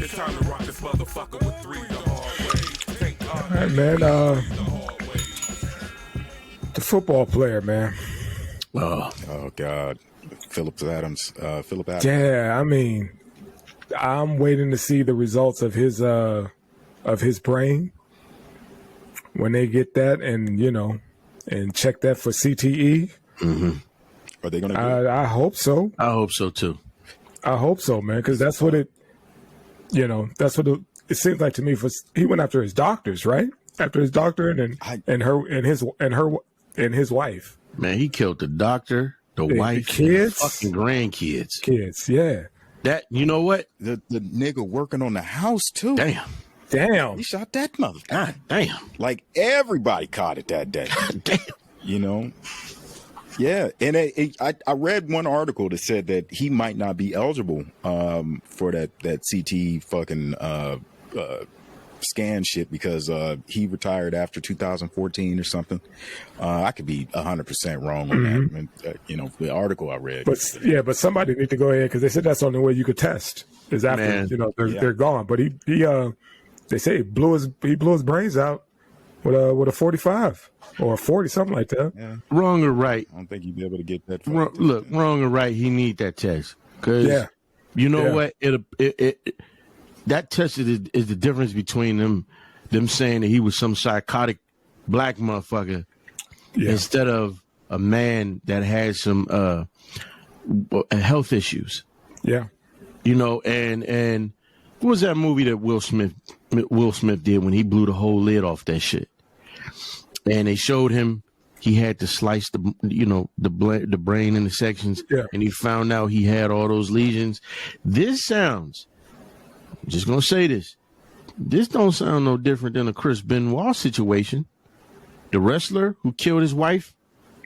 It's time to rock this motherfucker with 3 the hard way. All right, man. The football player, man. Oh God, Phillip Adams. Phillip Adams. Yeah, I mean, I'm waiting to see the results of his brain when they get that, and and check that for CTE. Mm-hmm. Are they going to do it? I hope so. I hope so too. I hope so, man, because that's what it. That's what it seems like to me. He went after his doctors, right? After his doctor, and his wife. Man, he killed the doctor, the wife, the kids, and the fucking grandkids. Kids, yeah. That, you know what? The nigga working on the house too. Damn. He shot that mother. God damn. Like everybody caught it that day. Damn. Yeah, and I read one article that said that he might not be eligible for that CTE fucking scan shit because he retired after 2014 or something. I could be 100% wrong on that. And, the article I read. But somebody need to go ahead because they said that's the only way you could test is after they're gone. But he they say he blew his brains out with a 45 or a 40, something like that. Yeah. Wrong or right? I don't think you'd be able to get that. Wrong or right? He need that test because what? That test is the difference between them saying that he was some psychotic black motherfucker instead of a man that had some health issues. Yeah. And what was that movie that Will Smith did when he blew the whole lid off that shit? And they showed him he had to slice the brain into sections, and he found out he had all those lesions. This sounds, I'm just gonna say this don't sound no different than a Chris Benoit situation. The wrestler who killed his wife,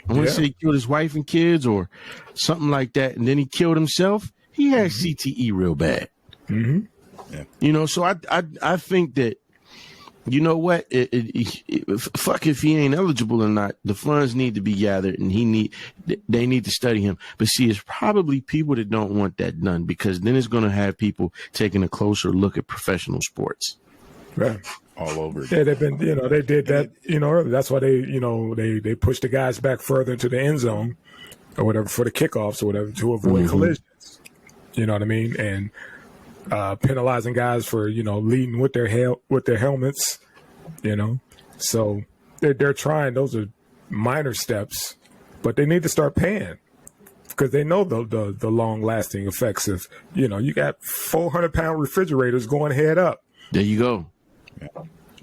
I want to say he killed his wife and kids or something like that, and then he killed himself. He had CTE real bad. Mm-hmm. Yeah. So I think that, what? Fuck if he ain't eligible or not. The funds need to be gathered, and they need to study him. But see, it's probably people that don't want that done because then it's going to have people taking a closer look at professional sports. Right. All over. Yeah, they've been, they did that, early. That's why they pushed the guys back further into the end zone or whatever for the kickoffs or whatever to avoid collisions. You know what I mean? And penalizing guys for leading with their helmets, So they're trying. Those are minor steps, but they need to start paying because they know the long lasting effects of you got 400-pound refrigerators going head up. There you go. Yeah.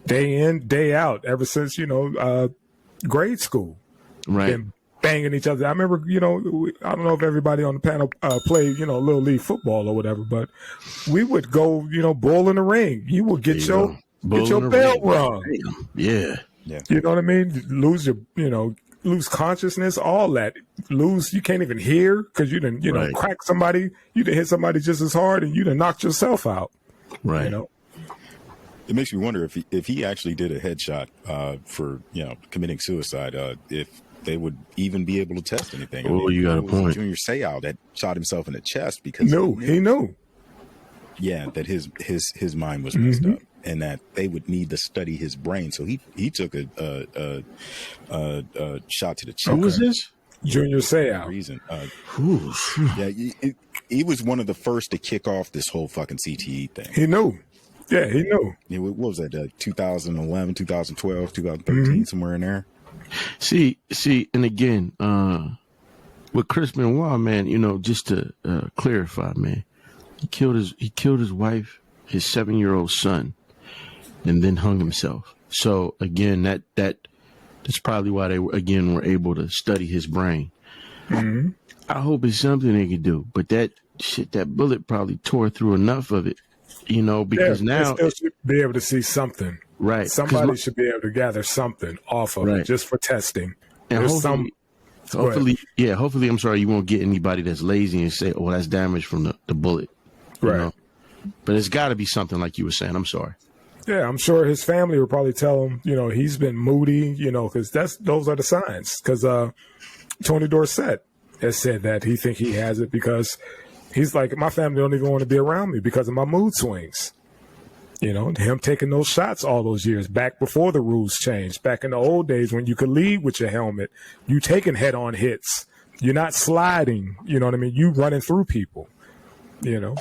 Day in, day out, ever since grade school, right? And banging each other. I remember, I don't know if everybody on the panel played, little league football or whatever, but we would go, bull in the ring. You would get your bell rung. Yeah. You know what I mean? Lose lose consciousness, all that. You can't even hear because you didn't, crack somebody. You done hit somebody just as hard and you done knocked yourself out. Right. It makes me wonder if he actually did a headshot for, committing suicide, if they would even be able to test anything. You got a point. Junior Seau that shot himself in the chest because he knew. Yeah, that his mind was messed up, and that they would need to study his brain. So he took a shot to the chest. Who was this? Junior Seau. Reason. He was one of the first to kick off this whole fucking CTE thing. He knew. Yeah, he knew. Yeah, what was that? 2011, 2012, 2013, somewhere in there. See, and again, with Chris Benoit, man, just to clarify, man, he killed his wife, his 7-year-old son, and then hung himself. So again, that's probably why they were able to study his brain. Mm-hmm. I hope it's something they could do, but that bullet probably tore through enough of it, because now they still should be able to see something. Right. Somebody should be able to gather something off of it just for testing. And hopefully, I'm sorry, you won't get anybody that's lazy and say, oh, that's damage from the bullet. Right. But it's got to be something like you were saying. I'm sorry. Yeah, I'm sure his family will probably tell him, he's been moody, because those are the signs. Because Tony Dorsett has said that he has it because he's like, my family don't even want to be around me because of my mood swings. You know, him taking those shots all those years back before the rules changed, back in the old days when you could lead with your helmet, you taking head-on hits. You're not sliding. You know what I mean? You running through people. You know.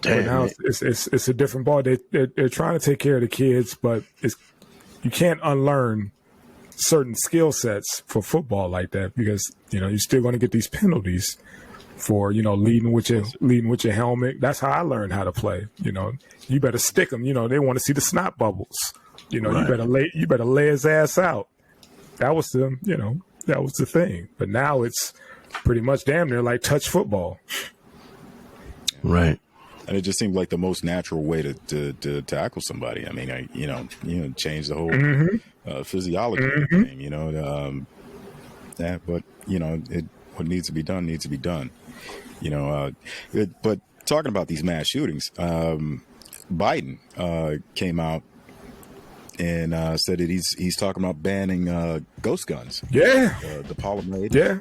But now it's a different ball. They're trying to take care of the kids, but you can't unlearn certain skill sets for football like that because you're still going to get these penalties for leading with your helmet. That's how I learned how to play. You better stick them. They want to see the snot bubbles. Right. You better lay his ass out. That was the thing. But now it's pretty much damn near like touch football. Right. And it just seemed like the most natural way to tackle somebody. I mean, change the whole physiology of the game. But what needs to be done needs to be done. But talking about these mass shootings, Biden came out and said that he's talking about banning ghost guns. Yeah, the polymer. Yeah,